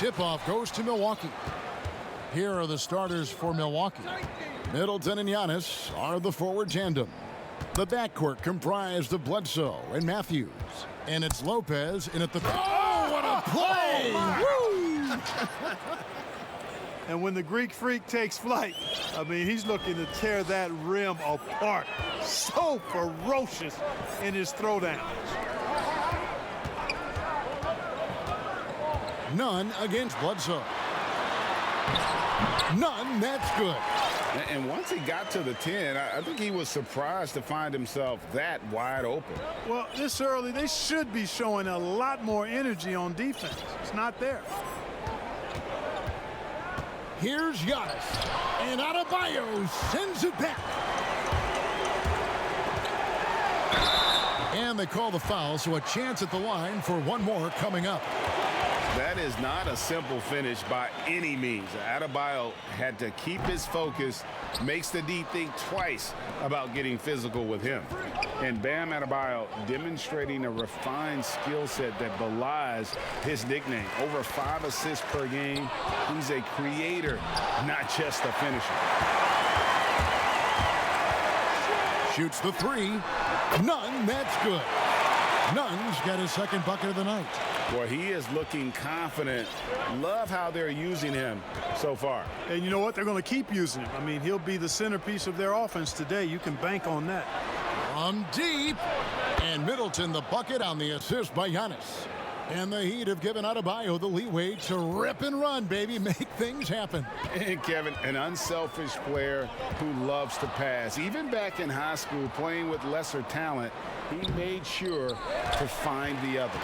Tip-off goes to Milwaukee. Here are the starters for Milwaukee. Middleton and Giannis are the forward tandem. The backcourt comprised of Bledsoe and Matthews. And it's Lopez in at the... Oh, what a play! Oh, and when the Greek Freak takes flight, I mean, he's looking to tear that rim apart. So ferocious in his throwdown. None against Bledsoe. None, that's good. And once he got to the 10, I think he was surprised to find himself that wide open. Well, this early, they should be showing a lot more energy on defense. It's not there. Here's Giannis. And Adebayo sends it back. And they call the foul, so a chance at the line for one more coming up. That is not a simple finish by any means. Adebayo had to keep his focus, makes the D think twice about getting physical with him. And Bam Adebayo demonstrating a refined skill set that belies his nickname. Over 5 assists per game. He's a creator, not just a finisher. Shoots the 3. None, that's good. Nunn's got his second bucket of the night. Boy, he is looking confident. Love how they're using him so far. And you know what? They're going to keep using him. I mean, he'll be the centerpiece of their offense today. You can bank on that. From deep. And Middleton the bucket on the assist by Giannis. And the Heat have given Adebayo the leeway to rip and run, baby. Make things happen. And Kevin, an unselfish player who loves to pass. Even back in high school, playing with lesser talent, he made sure to find the others.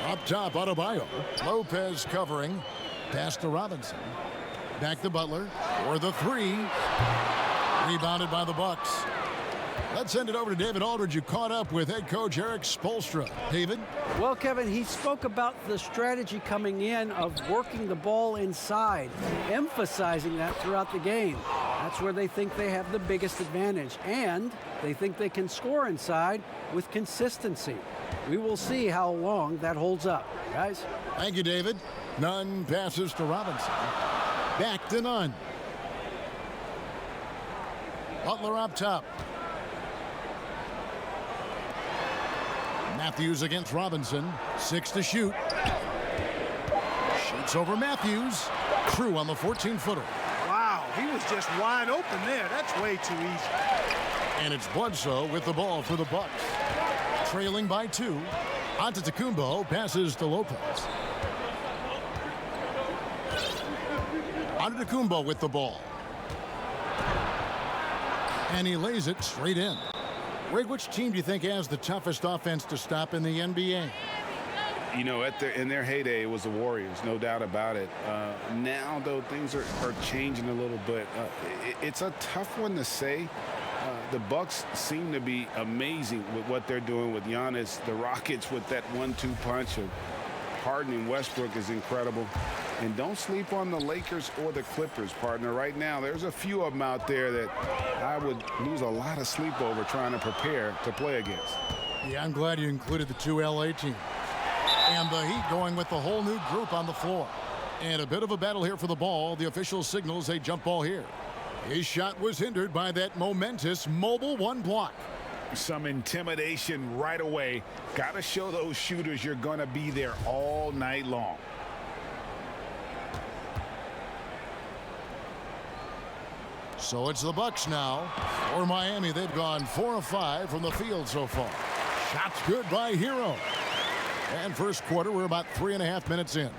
Up top, Adebayo. Lopez covering. Pass to Robinson. Back to Butler for the 3. Rebounded by the Bucks. Let's send it over to David Aldridge, who caught up with head coach Eric Spoelstra. David? Well, Kevin, he spoke about the strategy coming in of working the ball inside, emphasizing that throughout the game. That's where they think they have the biggest advantage, and they think they can score inside with consistency. We will see how long that holds up, guys. Thank you, David. Nunn passes to Robinson. Back to Nunn. Butler up top. Matthews against Robinson. 6 to shoot. Shoots over Matthews. Crew on the 14-footer. Wow, he was just wide open there. That's way too easy. And it's Bledsoe with the ball for the Bucks. Trailing by 2. Antetokounmpo passes to Lopez. Antetokounmpo with the ball. And he lays it straight in. Rig, which team do you think has the toughest offense to stop in the NBA? You know, in their heyday, it was the Warriors, no doubt about it. Now, though, things are changing a little bit. It's a tough one to say. The Bucks seem to be amazing with what they're doing with Giannis. The Rockets with that 1-2 punch of Harden and Westbrook is incredible. And don't sleep on the Lakers or the Clippers, partner. Right now, there's a few of them out there that I would lose a lot of sleep over trying to prepare to play against. Yeah, I'm glad you included the 2 LA teams. And the Heat going with the whole new group on the floor. And a bit of a battle here for the ball. The official signals a jump ball here. His shot was hindered by that momentous mobile 1 block. Some intimidation right away. Got to show those shooters you're going to be there all night long. So it's the Bucks now. For Miami, they've gone 4 of 5 from the field so far. Shots good by Hero. And first quarter, we're about 3.5 minutes in.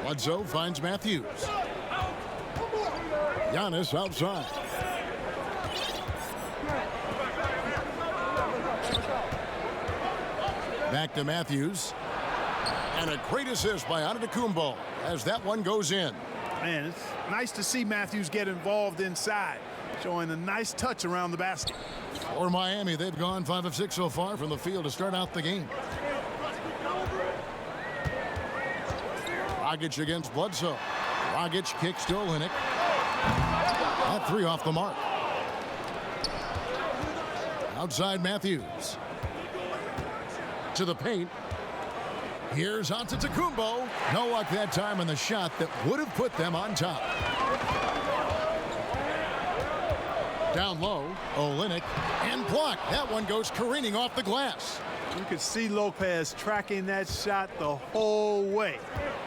Bledsoe finds Matthews. Giannis outside. Back to Matthews. And a great assist by Antetokounmpo as that one goes in. Man, it's nice to see Matthews get involved inside, showing a nice touch around the basket. For Miami, they've gone 5 of 6 so far from the field to start out the game. Dragic against Bledsoe. Dragic kicks to Olynyk. That 3 off the mark. Outside Matthews. To the paint. Here's Antetokounmpo. No luck that time on the shot that would have put them on top. Down low, Olynyk, and blocked. That one goes careening off the glass. You could see Lopez tracking that shot the whole way.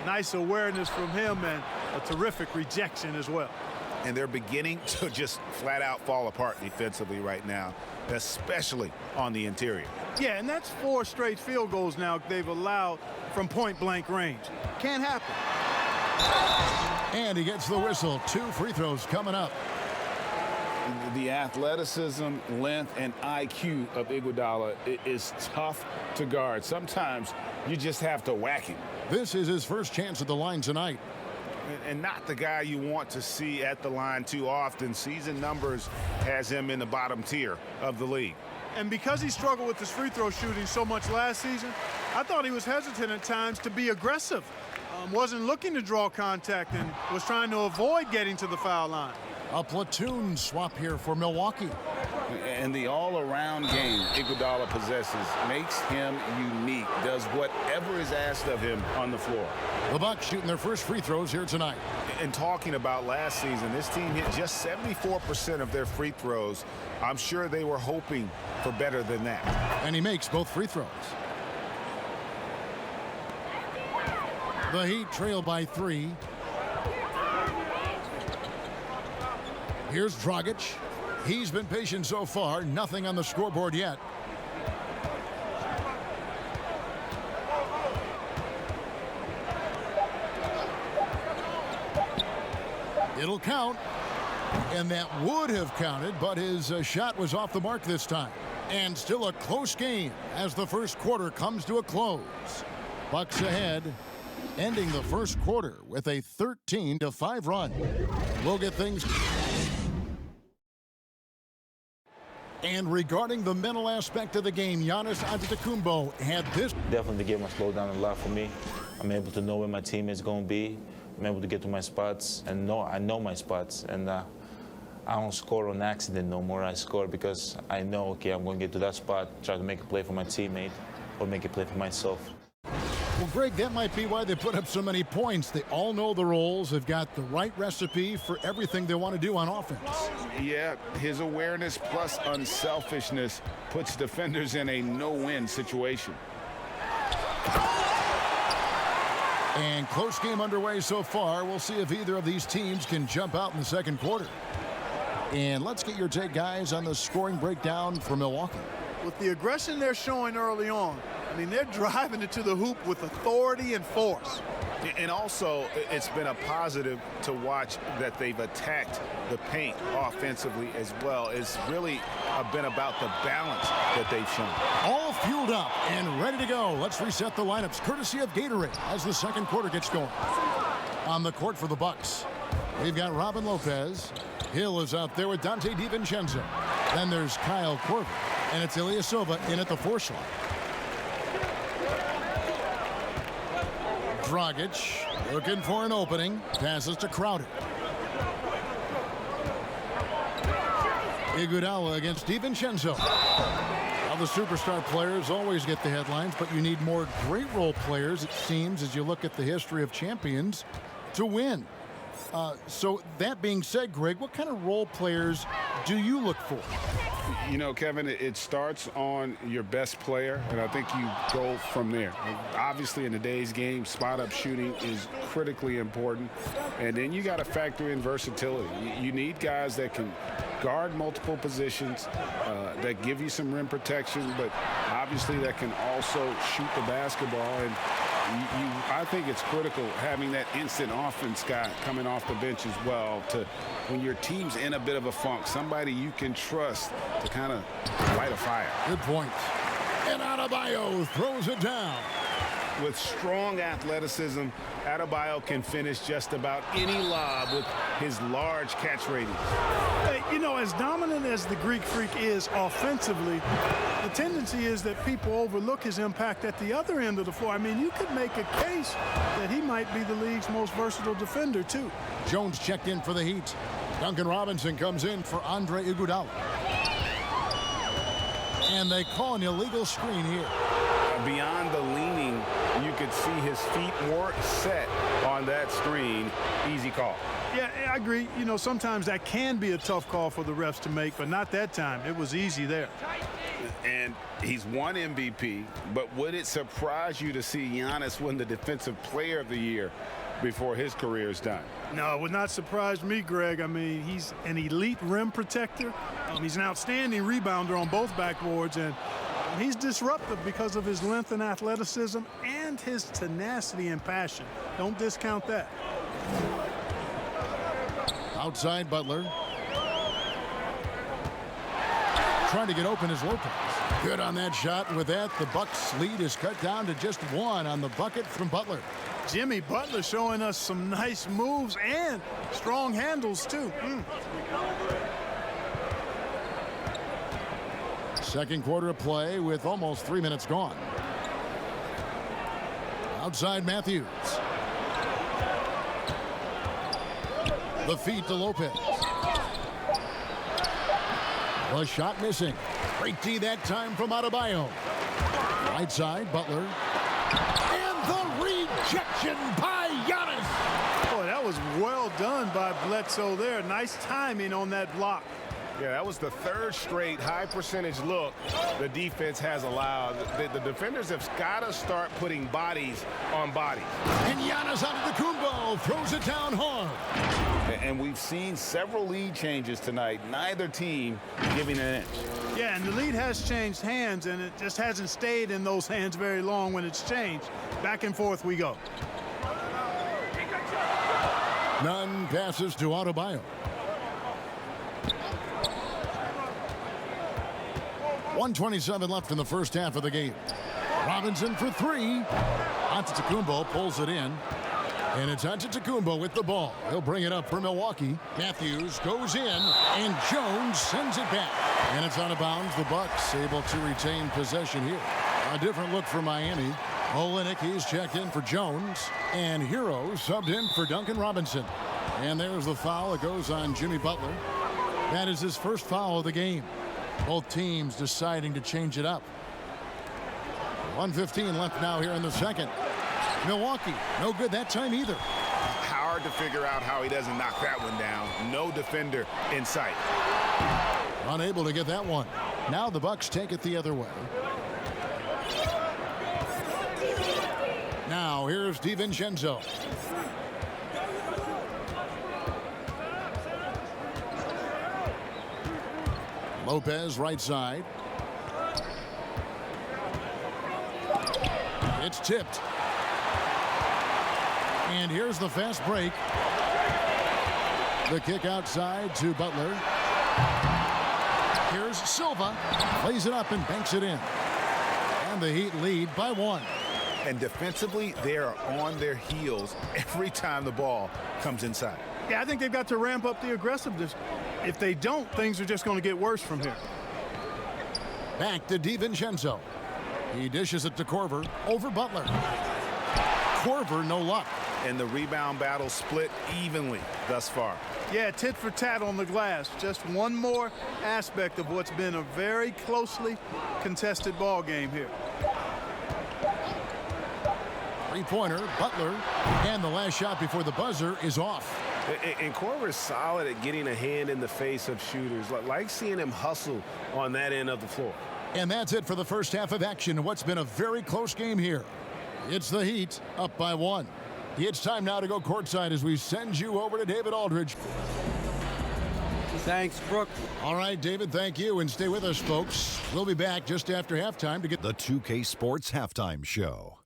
Nice awareness from him and a terrific rejection as well. And they're beginning to just flat out fall apart defensively right now, especially on the interior. Yeah, and that's 4 straight field goals now they've allowed from point-blank range. Can't happen. And he gets the whistle. 2 free throws coming up. The athleticism, length, and IQ of Iguodala is tough to guard. Sometimes you just have to whack him. This is his first chance at the line tonight. And not the guy you want to see at the line too often. Season numbers has him in the bottom tier of the league. And because he struggled with his free throw shooting so much last season, I thought he was hesitant at times to be aggressive. Wasn't looking to draw contact and was trying to avoid getting to the foul line. A platoon swap here for Milwaukee. And the all-around game Iguodala possesses makes him unique, does whatever is asked of him on the floor. The Bucks shooting their first free throws here tonight. And talking about last season, this team hit just 74% of their free throws. I'm sure they were hoping for better than that. And he makes both free throws. The Heat trail by 3. Here's Dragic. He's been patient so far. Nothing on the scoreboard yet. It'll count. And that would have counted, but his shot was off the mark this time. And still a close game as the first quarter comes to a close. Bucks ahead, ending the first quarter with a 13-5 run. We'll get things. And regarding the mental aspect of the game, Giannis Antetokounmpo had this. Definitely the game has slowed down a lot for me. I'm able to know where my team is going to be. I'm able to get to my spots and I know my spots. And I don't score on accident no more. I score because I know, okay, I'm going to get to that spot, try to make a play for my teammate or make a play for myself. Well, Greg, that might be why they put up so many points. They all know the roles. They've got the right recipe for everything they want to do on offense. Yeah, his awareness plus unselfishness puts defenders in a no-win situation. And close game underway so far. We'll see if either of these teams can jump out in the second quarter. And let's get your take, guys, on the scoring breakdown for Milwaukee. With the aggression they're showing early on, I mean, they're driving it to the hoop with authority and force. And also, it's been a positive to watch that they've attacked the paint offensively as well. It's really been about the balance that they've shown. All fueled up and ready to go. Let's reset the lineups courtesy of Gatorade as the second quarter gets going. On the court for the Bucks, we've got Robin Lopez. Hill is out there with Dante DiVincenzo. Then there's Kyle Korver. And it's Ilyasova in at the 4 slot. Dragic looking for an opening. Passes to Crowder. Iguodala against DiVincenzo. Now the superstar players always get the headlines, but you need more great role players, it seems, as you look at the history of champions, to win. So that being said, Greg, what kind of role players do you look for? You know, Kevin, it starts on your best player, and I think you go from there. Obviously, in today's game, spot-up shooting is critically important, and then you got to factor in versatility. You need guys that can guard multiple positions, that give you some rim protection, but obviously that can also shoot the basketball. And I think it's critical having that instant offense guy coming off the bench as well to when your team's in a bit of a funk, somebody you can trust to kind of light a fire. Good point. And Adebayo throws it down. With strong athleticism, Adebayo can finish just about any lob with his large catch rating. You know, as dominant as the Greek Freak is offensively, the tendency is that people overlook his impact at the other end of the floor. I mean, you could make a case that he might be the league's most versatile defender, too. Jones checked in for the Heat. Duncan Robinson comes in for Andre Iguodala. And they call an illegal screen here. beyond the leaning, you could see his feet more set on that screen. Easy call. Yeah, I agree. You know, sometimes that can be a tough call for the refs to make, but not that time. It was easy there. And he's won MVP, but would it surprise you to see Giannis win the Defensive Player of the Year before his career is done? No, it would not surprise me, Greg. I mean, he's an elite rim protector. He's an outstanding rebounder on both backboards, and he's disruptive because of his length and athleticism and his tenacity and passion. Don't discount that. Outside Butler. Trying to get open is Lopez. Good on that shot. And with that, the Bucks lead is cut down to just 1 on the bucket from Butler. Jimmy Butler showing us some nice moves and strong handles, too. Second quarter of play with almost 3 minutes gone. Outside Matthews. The feed to Lopez. The shot missing. Great D that time from Adebayo. Right side, Butler. And the rejection by Giannis. Boy, that was well done by Bledsoe there. Nice timing on that block. Yeah, that was the third straight high percentage look the defense has allowed. The defenders have got to start putting bodies on bodies. And Giannis Antetokounmpo throws it down hard. And we've seen several lead changes tonight. Neither team giving an inch. Yeah, and the lead has changed hands, and it just hasn't stayed in those hands very long when it's changed. Back and forth we go. None passes to Adebayo. 1:27 left in the first half of the game. Robinson for 3. Antetokounmpo pulls it in. And it's Antetokounmpo with the ball. He'll bring it up for Milwaukee. Matthews goes in, and Jones sends it back. And it's out of bounds. The Bucks able to retain possession here. A different look for Miami. Olenek, he's checked in for Jones. And Hero subbed in for Duncan Robinson. And there's the foul. It goes on Jimmy Butler. That is his first foul of the game. Both teams deciding to change it up. 1:15 left now here in the second. Milwaukee, no good that time either. Hard to figure out how he doesn't knock that one down. No defender in sight. Unable to get that one. Now the Bucks take it the other way. Now here's DiVincenzo. Lopez right side. It's tipped. And here's the fast break. The kick outside to Butler. Here's Silva. Plays it up and banks it in. And the Heat lead by 1. And defensively, they are on their heels every time the ball comes inside. Yeah, I think they've got to ramp up the aggressiveness. If they don't, things are just going to get worse from here. Back to DiVincenzo. He dishes it to Korver over Butler. Korver, no luck. And the rebound battle split evenly thus far. Yeah, tit for tat on the glass. Just one more aspect of what's been a very closely contested ball game here. Three-pointer, Butler. And the last shot before the buzzer is off. And Korver is solid at getting a hand in the face of shooters. Like seeing him hustle on that end of the floor. And that's it for the first half of action. What's been a very close game here. It's the Heat up by 1. It's time now to go courtside as we send you over to David Aldridge. Thanks, Brooke. All right, David, thank you. And stay with us, folks. We'll be back just after halftime to get the 2K Sports Halftime Show.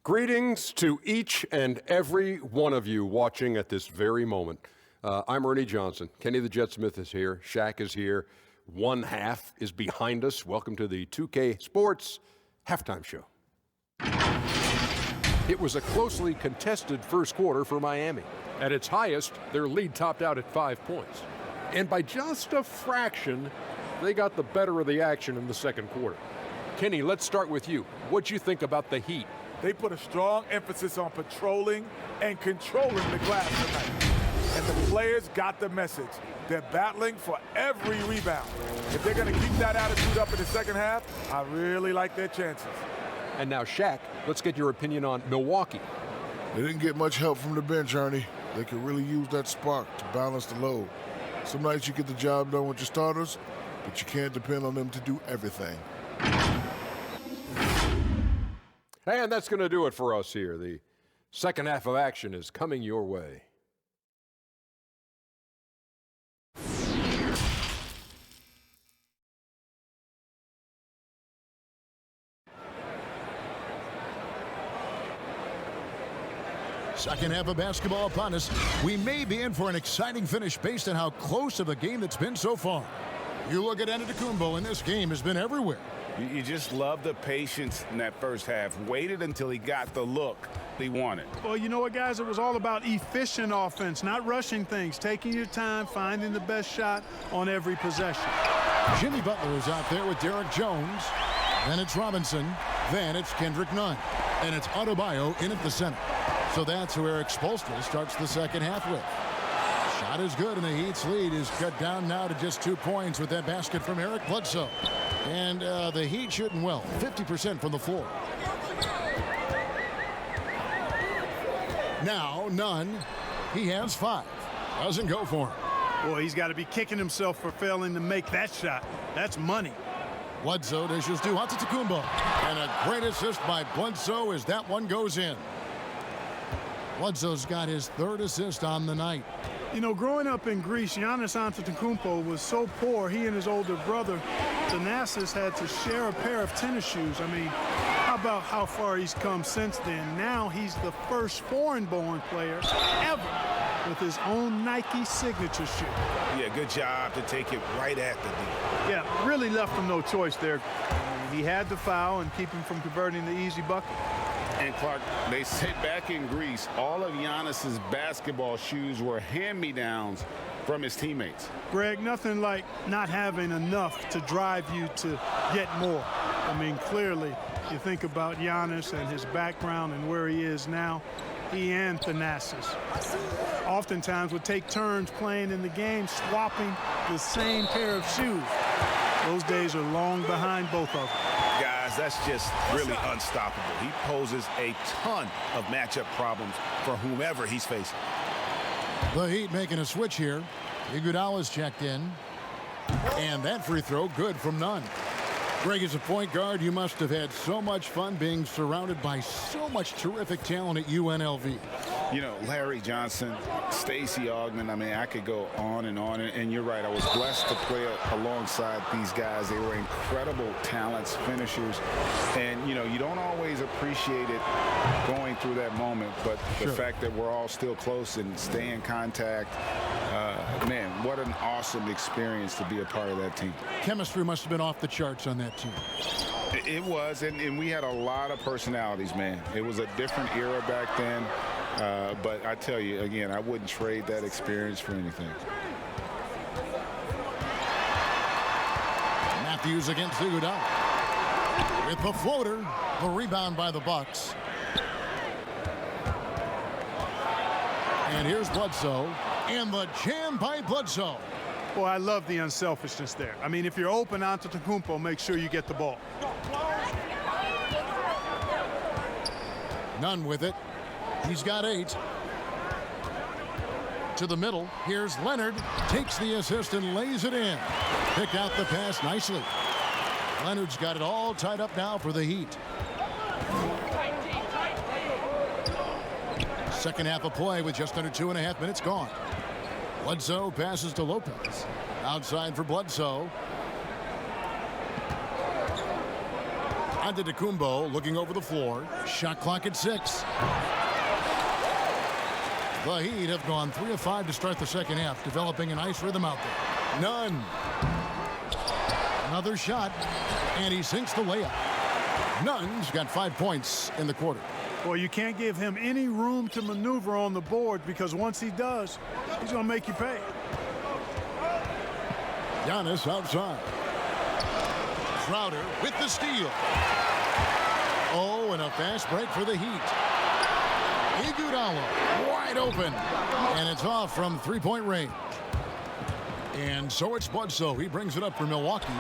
Greetings to each and every one of you watching at this very moment. I'm Ernie Johnson. Kenny the Jet Smith is here. Shaq is here. One half is behind us. Welcome to the 2K Sports Halftime Show. It was a closely contested first quarter for Miami. At its highest, their lead topped out at 5 points. And by just a fraction, they got the better of the action in the second quarter. Kenny, let's start with you. What'd you think about the Heat? They put a strong emphasis on patrolling and controlling the glass tonight. and the players got the message. They're battling for every rebound. If they're going to keep that attitude up in the second half, I really like their chances. And now, Shaq, let's get your opinion on Milwaukee. They didn't get much help from the bench, Ernie. They could really use that spark to balance the load. Some nights you get the job done with your starters, but you can't depend on them to do everything. And that's going to do it for us here. The second half of action is coming your way. Second half of basketball upon us. We may be in for an exciting finish based on how close of a game that's been so far. You look at Antetokounmpo, and this game has been everywhere. You just love the patience in that first half. Waited until he got the look he wanted. Well, you know what, guys? It was all about efficient offense, not rushing things, taking your time, finding the best shot on every possession. Jimmy Butler is out there with Derek Jones. Then it's Robinson. Then it's Kendrick Nunn. And it's Adebayo in at the center. So that's who Eric Spoelstra starts the second half with. Shot is good, and the Heat's lead is cut down now to just 2 points with that basket from Eric Bledsoe. And the Heat shooting well, 50% from the floor. Now, Nunn, he has 5. Doesn't go for him. Boy, he's got to be kicking himself for failing to make that shot. That's money. Bledsoe dishes to Antetokounmpo. And a great assist by Bledsoe as that one goes in. Bledsoe's got his 3rd assist on the night. You know, growing up in Greece, Giannis Antetokounmpo was so poor, he and his older brother, Thanasis, had to share a pair of tennis shoes. I mean, how about how far he's come since then? Now he's the first foreign-born player ever with his own Nike signature shoe. Yeah, good job to take it right at the D. Yeah, really left him no choice there. He had to foul and keep him from converting the easy bucket. And Clark, they say back in Greece, all of Giannis's basketball shoes were hand-me-downs from his teammates. Greg, nothing like not having enough to drive you to get more. I mean, clearly, you think about Giannis and his background and where he is now. He and Thanasis oftentimes would take turns playing in the game, swapping the same pair of shoes. Those days are long behind both of them. Guys, that's just really unstoppable. He poses a ton of matchup problems for whomever he's facing. The Heat making a switch here. Iguodala's checked in. And that free throw good from Nunn. Greg, as a point guard, you must have had so much fun being surrounded by so much terrific talent at UNLV. You know, Larry Johnson, Stacey Augmon, I mean, I could go on. And you're right, I was blessed to play alongside these guys. They were incredible talents, finishers. And, you know, you don't always appreciate it going through that moment. But the fact that we're all still close and stay in contact, man, what an awesome experience to be a part of that team. Chemistry must have been off the charts on that team. It was, and we had a lot of personalities, man. It was a different era back then. But I tell you, again, I wouldn't trade that experience for anything. Matthews against Iguodala. With the floater, the rebound by the Bucks. And here's Bledsoe, and the jam by Bledsoe. Boy, I love the unselfishness there. I mean, if you're open Antetokounmpo, make sure you get the ball. Nunn with it. He's got 8. To the middle. Here's Leonard. Takes the assist and lays it in. Pick out the pass nicely. Leonard's got it all tied up now for the Heat. Second half of play with just under 2.5 minutes gone. Bledsoe passes to Lopez. Outside for Bledsoe. Antetokounmpo looking over the floor. Shot clock at 6. The Heat have gone 3 of 5 to start the second half, developing a nice rhythm out there. Nunn. Another shot, and he sinks the layup. Nunn's got 5 points in the quarter. Well, you can't give him any room to maneuver on the board because once he does, he's going to make you pay. Giannis outside. Crowder with the steal. Oh, and a fast break for the Heat. Iguodala wide open. And it's off from three-point range. And so it's Bledsoe. He brings it up for Milwaukee.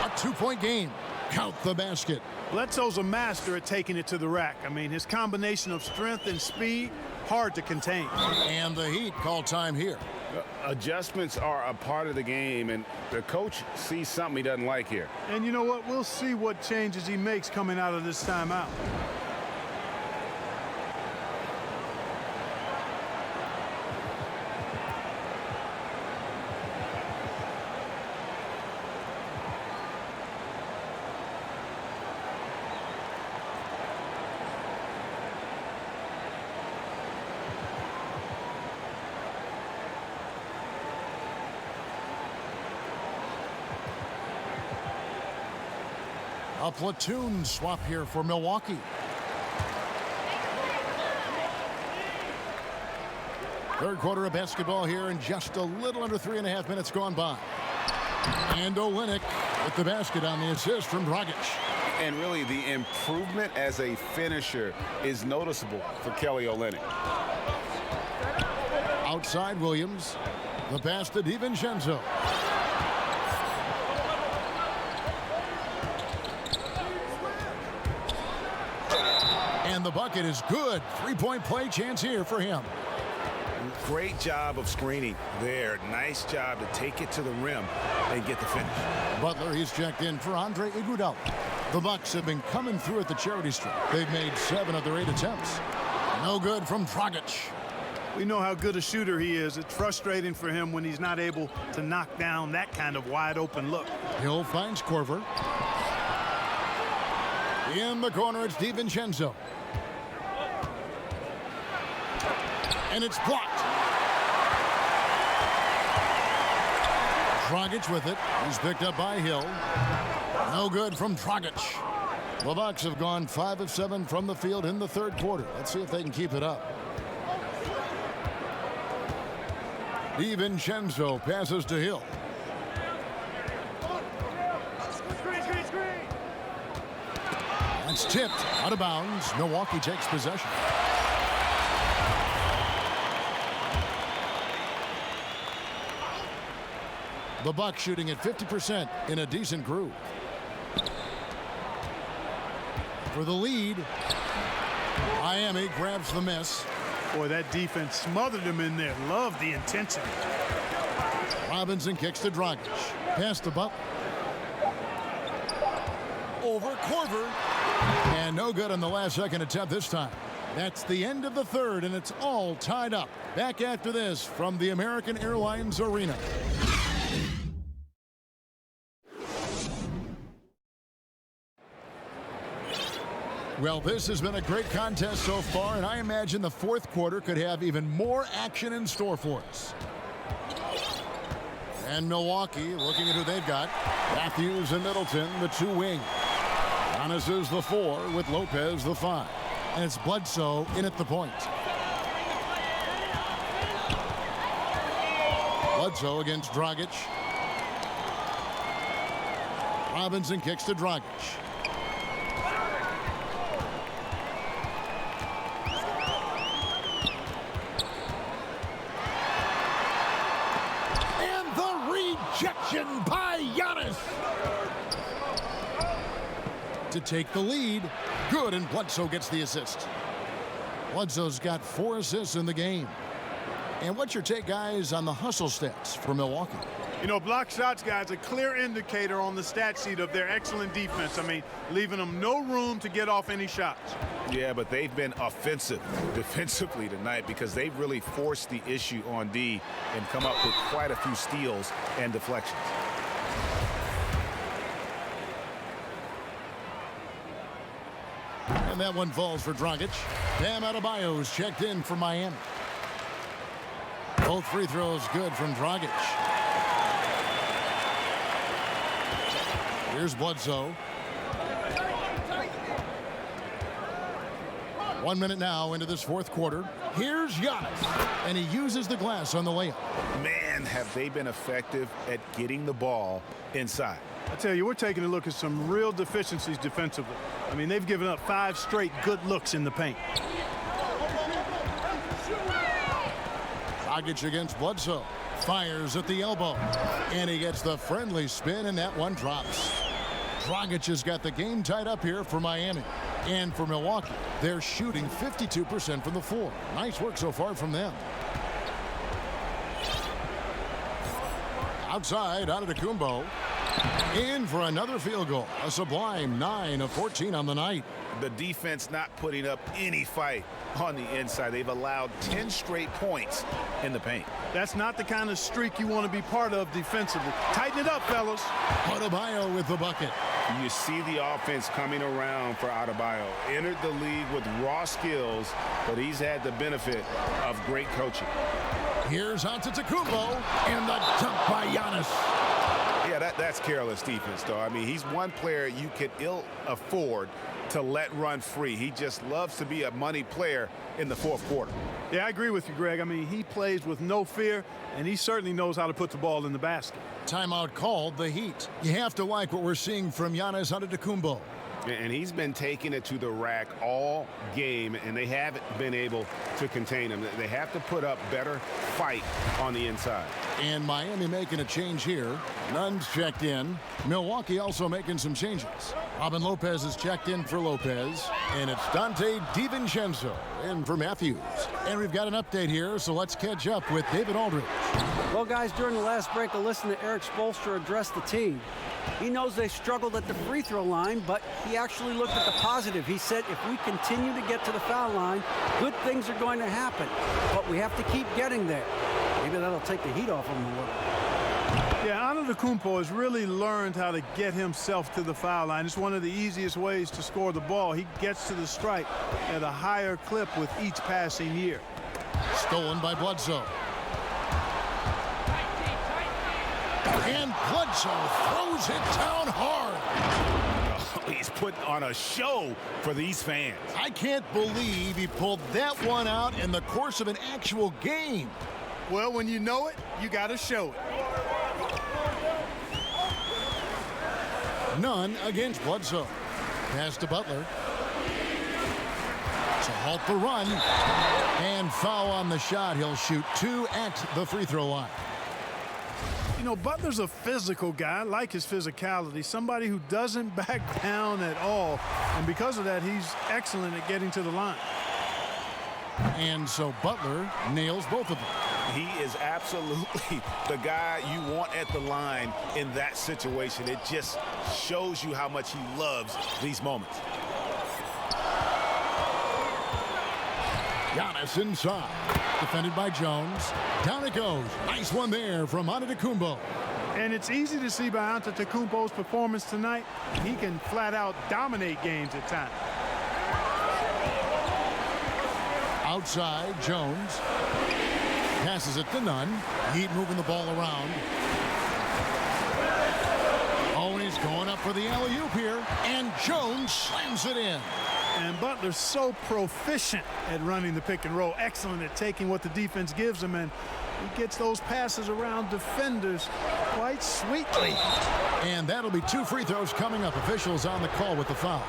A two-point game. Count the basket. Bledsoe's a master at taking it to the rack. I mean, his combination of strength and speed, hard to contain. And the Heat call time here. Adjustments are a part of the game, and the coach sees something he doesn't like here. And you know what? We'll see what changes he makes coming out of this timeout. A platoon swap here for Milwaukee. Third quarter of basketball here, and just a little under 3.5 minutes gone by. And Olynyk with the basket on the assist from Dragic. And really, the improvement as a finisher is noticeable for Kelly Olynyk. Outside Williams. The pass to DiVincenzo. And the bucket is good. Three-point play chance here for him. Great job of screening there. Nice job to take it to the rim and get the finish. Butler, he's checked in for Andre Iguodala. The Bucks have been coming through at the charity stripe. They've made 7 of their 8 attempts. No good from Dragic. We know how good a shooter he is. It's frustrating for him when he's not able to knock down that kind of wide open look. Hill finds Korver. In the corner, it's DiVincenzo. And it's blocked. Dragic with it. He's picked up by Hill. No good from Dragic. The Bucks have gone 5 of 7 from the field in the third quarter. Let's see if they can keep it up. DiVincenzo passes to Hill. That's tipped out of bounds. Milwaukee takes possession. The Bucks shooting at 50% in a decent groove. For the lead, Miami grabs the miss. Boy, that defense smothered him in there. Love the intensity. Robinson kicks to Dragic. Pass to Butler. Over Korver. And no good on the last second attempt this time. That's the end of the third, and it's all tied up. Back after this from the American Airlines Arena. Well, this has been a great contest so far, and I imagine the fourth quarter could have even more action in store for us. And Milwaukee, looking at who they've got. Matthews and Middleton, the 2 wings. Giannis is the 4 with Lopez the 5. And it's Bledsoe in at the point. Bledsoe against Dragic. Robinson kicks to Dragic. Rejection by Giannis to take the lead. Good, and Bledsoe gets the assist. Bledsoe's got 4 assists in the game. And what's your take, guys, on the hustle stats for Milwaukee? You know, block shots, guys, a clear indicator on the stat sheet of their excellent defense. I mean, leaving them no room to get off any shots. Yeah, but they've been offensive defensively tonight because they've really forced the issue on D and come up with quite a few steals and deflections. And that one falls for Dragic. Bam Adebayo's checked in for Miami. Both free throws good from Dragic. Here's Bledsoe. 1 minute now into this fourth quarter. Here's Giannis, and he uses the glass on the layup. Man, have they been effective at getting the ball inside. I tell you, we're taking a look at some real deficiencies defensively. I mean, they've given up 5 straight good looks in the paint. Dragic against Bledsoe. Fires at the elbow. And he gets the friendly spin, and that one drops. Dragic has got the game tied up here for Miami. And for Milwaukee, they're shooting 52% from the floor. Nice work so far from them. Outside, Antetokounmpo. In for another field goal. A sublime 9 of 14 on the night. The defense not putting up any fight on the inside. They've allowed 10 straight points in the paint. That's not the kind of streak you want to be part of defensively. Tighten it up, fellas. Adebayo with the bucket. You see the offense coming around for Adebayo. Entered the league with raw skills, but he's had the benefit of great coaching. Here's Antetokounmpo, and the dunk by Giannis. Yeah, that's careless defense, though. I mean, he's one player you could ill afford to let run free. He just loves to be a money player in the fourth quarter. Yeah, I agree with you, Greg. I mean, he plays with no fear, and he certainly knows how to put the ball in the basket. Timeout called, the Heat. You have to like what we're seeing from Giannis Antetokounmpo. And he's been taking it to the rack all game, and they haven't been able to contain him. They have to put up better fight on the inside. And Miami making a change here. Nunn's checked in. Milwaukee also making some changes. Robin Lopez is checked in for Lopez. And it's Dante DiVincenzo in for Matthews. And we've got an update here, so let's catch up with David Aldridge. Well, guys, during the last break, I listened to Eric Spoelstra address the team. He knows they struggled at the free throw line, but he actually looked at the positive. He said, if we continue to get to the foul line, good things are going to happen. But we have to keep getting there. Maybe that'll take the heat off him a little. Yeah, Antetokounmpo has really learned how to get himself to the foul line. It's one of the easiest ways to score the ball. He gets to the stripe at a higher clip with each passing year. Stolen by Bledsoe. And Bledsoe throws it down hard. He's putting on a show for these fans. I can't believe he pulled that one out in the course of an actual game. Well, when you know it, you got to show it. Nunn against Bledsoe. Pass to Butler. To halt the run. And foul on the shot. He'll shoot 2 at the free throw line. You know, Butler's a physical guy. I like his physicality. Somebody who doesn't back down at all. And because of that, he's excellent at getting to the line. And so Butler nails both of them. He is absolutely the guy you want at the line in that situation. It just shows you how much he loves these moments. Giannis inside. Defended by Jones. Down it goes. Nice one there from Antetokounmpo. And it's easy to see by Antetokounmpo's performance tonight. He can flat out dominate games at times. Outside, Jones. Passes it to Nunn. Heat moving the ball around. Oh, and he's going up for the alley-oop here. And Jones slams it in. And Butler's so proficient at running the pick and roll. Excellent at taking what the defense gives him. And he gets those passes around defenders quite sweetly. And that'll be 2 free throws coming up. Officials on the call with the foul.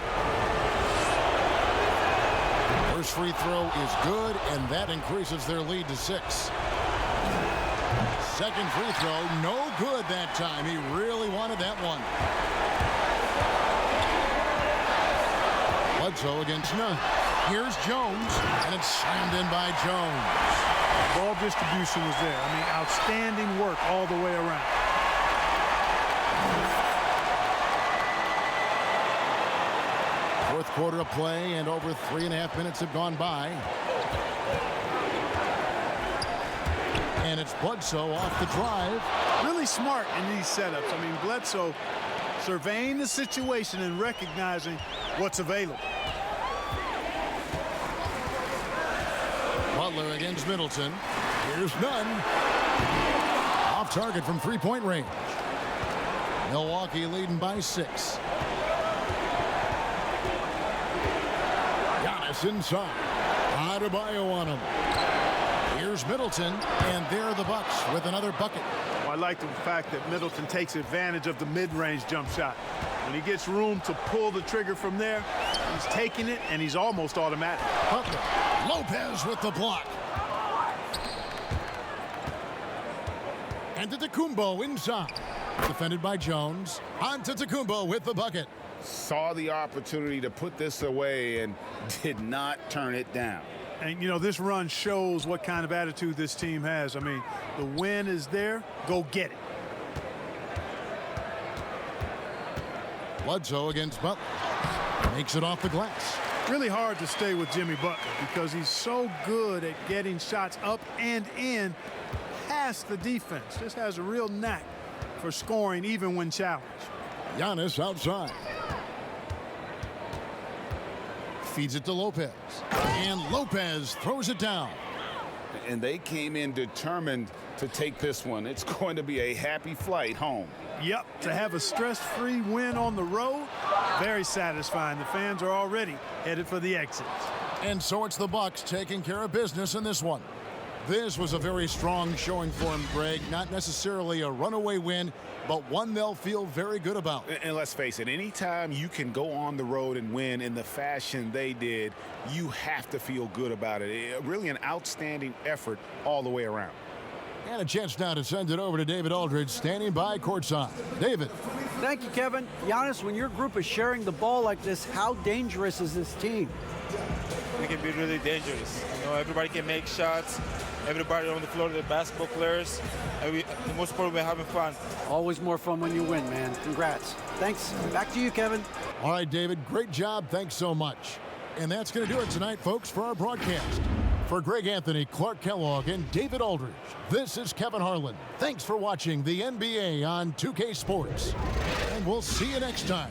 First free throw is good, and that increases their lead to 6. Second free throw, no good that time. He really wanted that one. Bledsoe against Nunn. Here's Jones, and it's slammed in by Jones. Ball distribution was there. I mean, outstanding work all the way around. Fourth quarter of play, and over 3.5 minutes have gone by. And it's Bledsoe off the drive. Really smart in these setups. I mean, Bledsoe surveying the situation and recognizing what's available. Butler against Middleton. Here's Nunn. Off target from three-point range. Milwaukee leading by 6. Giannis inside. Adebayo on him. Here's Middleton, and there the Bucks with another bucket. Well, I like the fact that Middleton takes advantage of the mid-range jump shot. When he gets room to pull the trigger from there, he's taking it, and he's almost automatic. Butler. Lopez with the block. Antetokounmpo inside. Defended by Jones. Antetokounmpo with the bucket. Saw the opportunity to put this away and did not turn it down. And, you know, this run shows what kind of attitude this team has. I mean, the win is there. Go get it. Bledsoe against Butler. Makes it off the glass. Really hard to stay with Jimmy Butler because he's so good at getting shots up and in past the defense. Just has a real knack for scoring even when challenged. Giannis outside. Feeds it to Lopez. And Lopez throws it down. And they came in determined to take this one. It's going to be a happy flight home. Yep, to have a stress-free win on the road, very satisfying. The fans are already headed for the exits. And so it's the Bucks taking care of business in this one. This was a very strong showing for him, Greg. Not necessarily a runaway win, but one they'll feel very good about. And let's face it, anytime you can go on the road and win in the fashion they did, you have to feel good about it. Really an outstanding effort all the way around. And a chance now to send it over to David Aldridge, standing by courtside. David. Thank you, Kevin. Giannis, when your group is sharing the ball like this, how dangerous is this team? It can be really dangerous. You know, everybody can make shots. Everybody on the floor, the basketball players. And the most important, we're having fun. Always more fun when you win, man. Congrats. Thanks. Back to you, Kevin. All right, David, great job. Thanks so much. And that's going to do it tonight, folks, for our broadcast. For Greg Anthony, Clark Kellogg, and David Aldridge, this is Kevin Harlan. Thanks for watching the NBA on 2K Sports. And we'll see you next time.